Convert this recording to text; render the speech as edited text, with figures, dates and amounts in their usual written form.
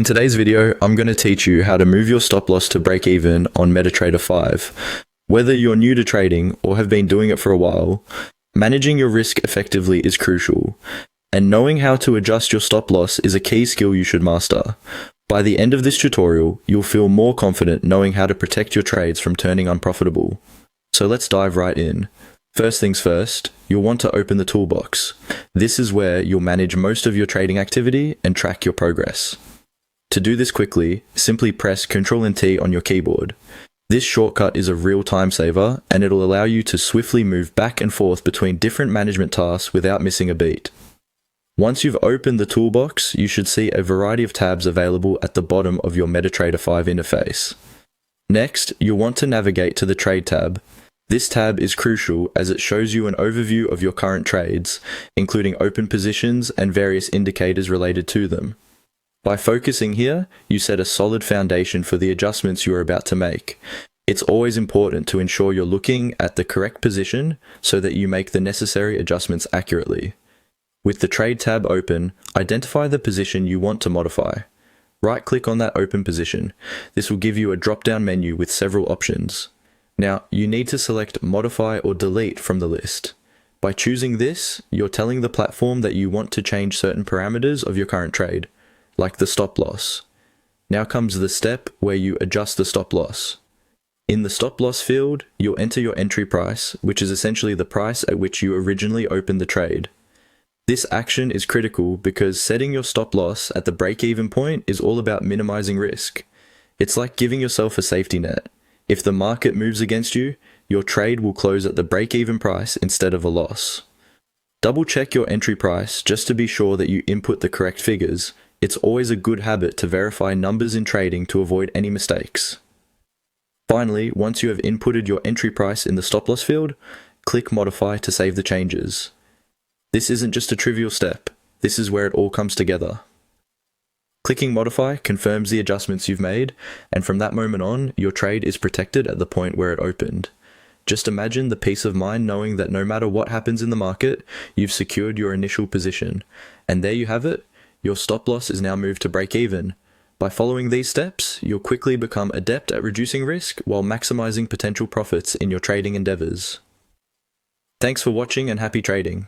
In today's video, I'm going to teach you how to move your stop loss to break even on MetaTrader 5. Whether you're new to trading or have been doing it for a while, managing your risk effectively is crucial, and knowing how to adjust your stop loss is a key skill you should master. By the end of this tutorial, you'll feel more confident knowing how to protect your trades from turning unprofitable. So let's dive right in. First things first, you'll want to open the toolbox. This is where you'll manage most of your trading activity and track your progress. To do this quickly, simply press Ctrl and T on your keyboard. This shortcut is a real time saver, and it'll allow you to swiftly move back and forth between different management tasks without missing a beat. Once you've opened the toolbox, you should see a variety of tabs available at the bottom of your MetaTrader 5 interface. Next, you'll want to navigate to the Trade tab. This tab is crucial as it shows you an overview of your current trades, including open positions and various indicators related to them. By focusing here, you set a solid foundation for the adjustments you are about to make. It's always important to ensure you're looking at the correct position so that you make the necessary adjustments accurately. With the Trade tab open, identify the position you want to modify. Right-click on that open position. This will give you a drop-down menu with several options. Now, you need to select Modify or Delete from the list. By choosing this, you're telling the platform that you want to change certain parameters of your current trade, like the stop loss. Now comes the step where you adjust the stop loss. In the stop loss field, you'll enter your entry price, which is essentially the price at which you originally opened the trade. This action is critical because setting your stop loss at the break-even point is all about minimizing risk. It's like giving yourself a safety net. If the market moves against you, your trade will close at the break-even price instead of a loss. Double check your entry price just to be sure that you input the correct figures. It's always a good habit to verify numbers in trading to avoid any mistakes. Finally, once you have inputted your entry price in the stop loss field, click Modify to save the changes. This isn't just a trivial step, this is where it all comes together. Clicking Modify confirms the adjustments you've made, and from that moment on, your trade is protected at the point where it opened. Just imagine the peace of mind knowing that no matter what happens in the market, you've secured your initial position. And there you have it, your stop loss is now moved to break even. By following these steps, you'll quickly become adept at reducing risk while maximizing potential profits in your trading endeavors. Thanks for watching and happy trading.